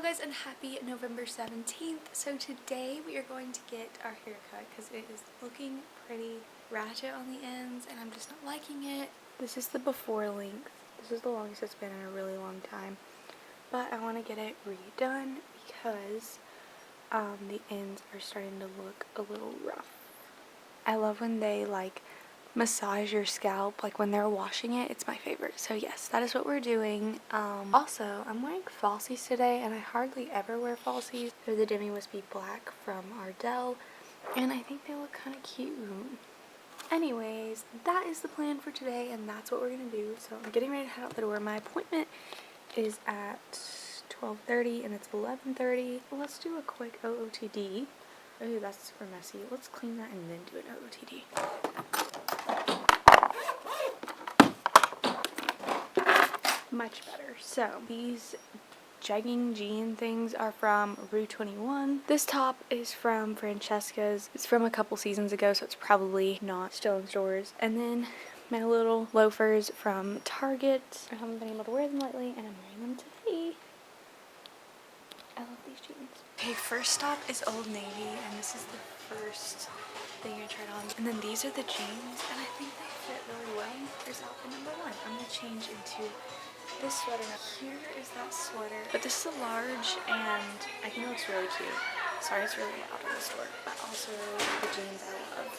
Hello guys and happy November 17th. So today we are going to get our hair cut because it is looking pretty ratchet on the ends and I'm just not liking it. This is the before length. This is the longest it's been in a really long time. But I want to get it redone because the ends are starting to look a little rough. I love when they massage your scalp, like when they're washing it. It's my favorite. So yes, that is what we're doing. Also, I'm wearing falsies today and I hardly ever wear falsies. They're the Demi Wispy Black from Ardell and I think they look kind of cute. Anyways, that is the plan for today and that's what we're gonna do. So I'm getting ready to head out the door. My appointment is at 12:30 and it's 11:30. Let's do a quick OOTD. Oh, that's super messy. Let's clean that and then do an OOTD. Much better. So these jegging jean things are from Rue 21. This top is from Francesca's. It's from a couple seasons ago, so it's probably not still in stores. And then my little loafers from Target. I haven't been able to wear them lately and I'm wearing them today. I love these jeans. Okay, first stop is Old Navy and this is the first thing I tried on. And then these are the jeans and I think they fit really well. Here's outfit number one. I'm going to change into this sweater. Here is that sweater, but this is a large and I think it looks really cute. Sorry it's really loud in the store, but also the jeans I love.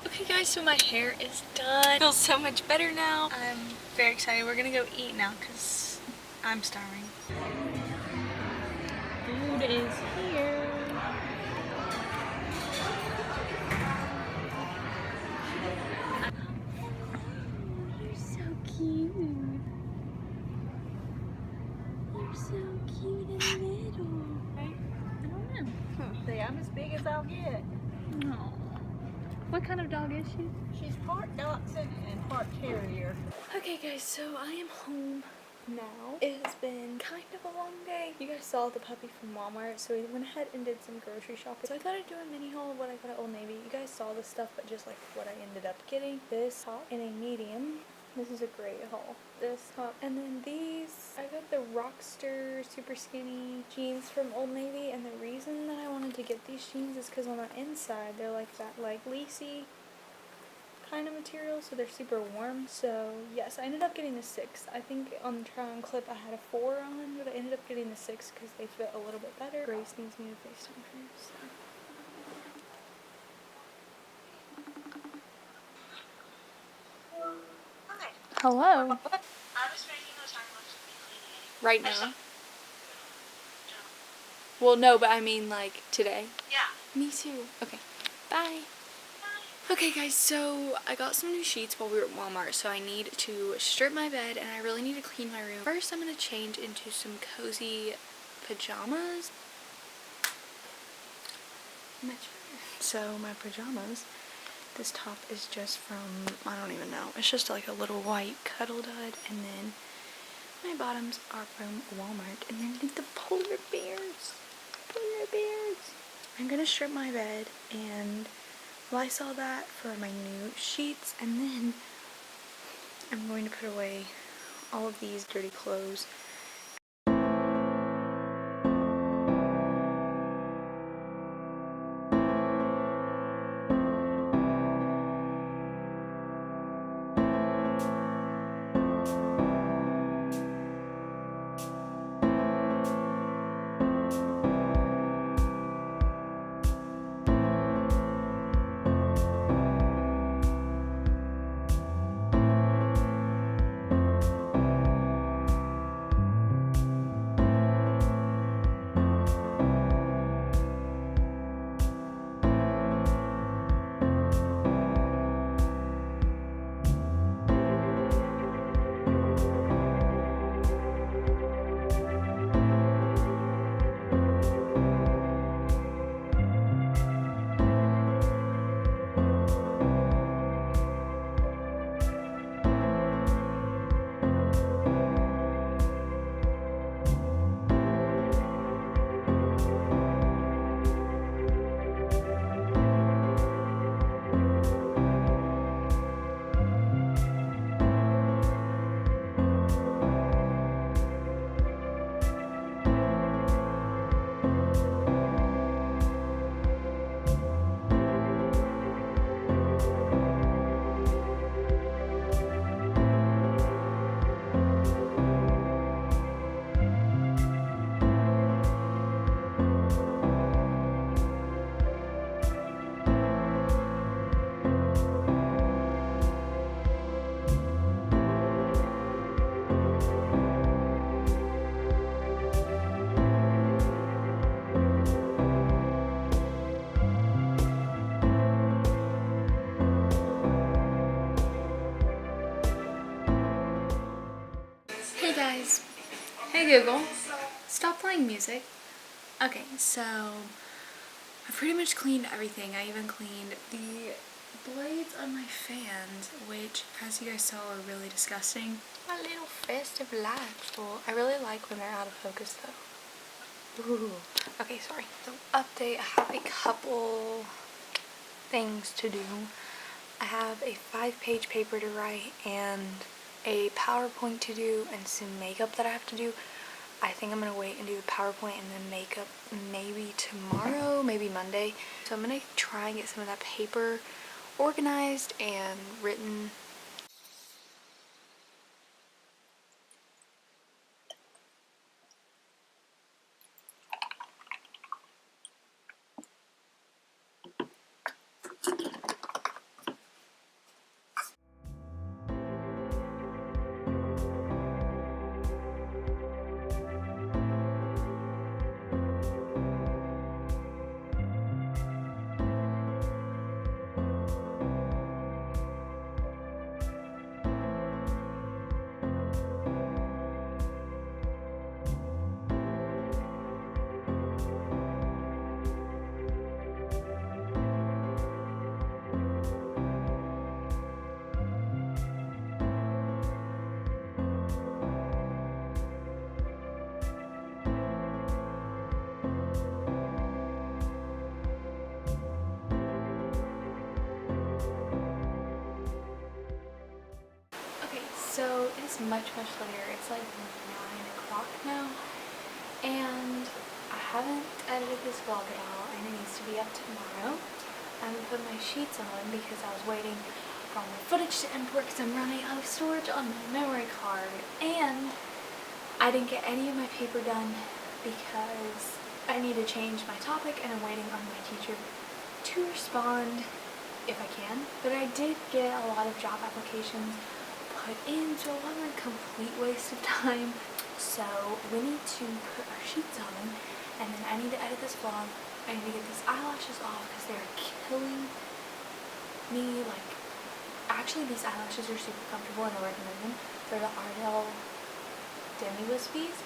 Okay guys, so my hair is done. It feels so much better now. I'm very excited. We're gonna go eat now because I'm starving. Food is here. Cute. You're so cute and little. Right? I don't know. See, I'm as big as I'll get. Oh. What kind of dog is she? She's part Dachshund and part Terrier. Okay guys, so I am home now. It has been kind of a long day. You guys saw the puppy from Walmart, so we went ahead and did some grocery shopping. So I thought I'd do a mini haul of what I got at Old Navy. You guys saw this stuff, but just like what I ended up getting. This top in a medium. This is a great haul. This top. And then these, I got the Rockster super skinny jeans from Old Navy. And the reason that I wanted to get these jeans is because on the inside, they're like that fleecy kind of material, so they're super warm. So yes, I ended up getting the 6. I think on the try on clip I had a 4 on, but I ended up getting the 6 because they fit a little bit better. Grace needs me to FaceTime her, so. Hello. I was making those armlets to be cleaning. Right now? Well, no, but I mean like today. Yeah. Me too. Okay. Bye. Okay guys, so I got some new sheets while we were at Walmart, so I need to strip my bed and I really need to clean my room. First, I'm going to change into some cozy pajamas. Much better. So my pajamas, this top is just from, I don't even know, it's just like a little white cuddle dud, and then my bottoms are from Walmart, and they're like the polar bears. Polar bears. I'm going to strip my bed and I saw that for my new sheets, and then I'm going to put away all of these dirty clothes. Hey Google, stop playing music. Okay, so I pretty much cleaned everything. I even cleaned the blades on my fans, which, as you guys saw, are really disgusting. My little festive lights. Well, I really like when they're out of focus though. Ooh. Okay, sorry. So update, I have a couple things to do. I have a 5-page paper to write and a PowerPoint to do and some makeup that I have to do. I think I'm going to wait and do the PowerPoint and then makeup maybe tomorrow, maybe Monday. So I'm going to try and get some of that paper organized and written. Okay, so it's much later. It's like 9 o'clock now, and I haven't edited this vlog at all, and it needs to be up tomorrow. I'm gonna put my sheets on because I was waiting for all my footage to import because I'm running out of storage on my memory card, and I didn't get any of my paper done because I need to change my topic, and I'm waiting on my teacher to respond if I can. But I did get a lot of job applications put in, so it wasn't a complete waste of time. So we need to put our sheets on, and then I need to edit this vlog. I need to get these eyelashes off because they're killing me. Like, actually these eyelashes are super comfortable and I recommend them. They're the Ardell Demi Wispies.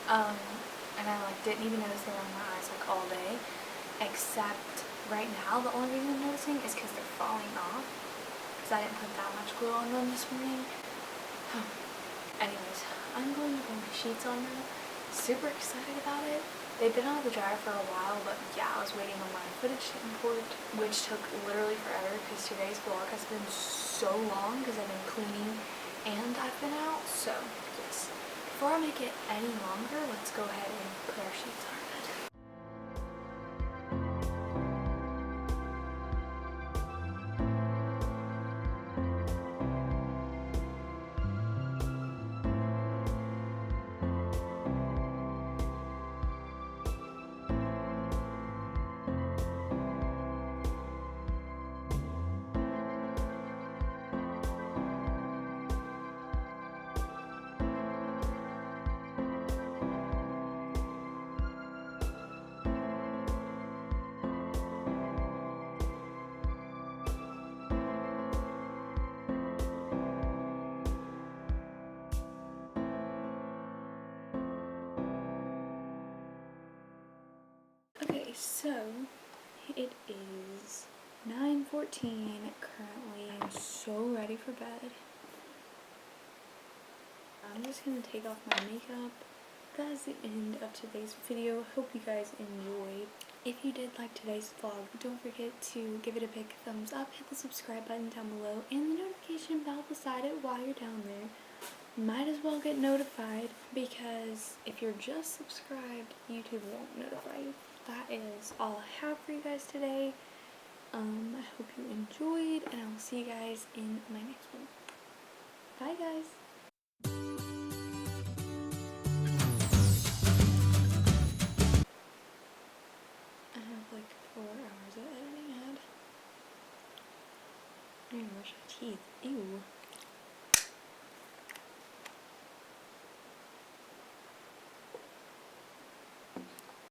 And I like didn't even notice they were on my eyes like all day. Except right now the only reason I'm noticing is because they're falling off. Because I didn't put that much glue on them this morning. Anyways, I'm going to put my sheets on now. Super excited about it. They've been out of the dryer for a while, but yeah, I was waiting on my footage to import, which took literally forever because today's vlog has been so long because I've been cleaning and I've been out. So yes, before I make it any longer, let's go ahead and put our sheets on. Okay, so it is 9:14 currently. I'm so ready for bed. I'm just gonna take off my makeup. That is the end of today's video. Hope you guys enjoyed. If you did like today's vlog, don't forget to give it a big thumbs up, hit the subscribe button down below, and the notification bell beside it while you're down there. Might as well get notified because if you're just subscribed, YouTube won't notify you. That is all I have for you guys today. I hope you enjoyed, and I will see you guys in my next one. Bye guys! I have like 4 hours of editing ahead. I need to brush my teeth. Ew.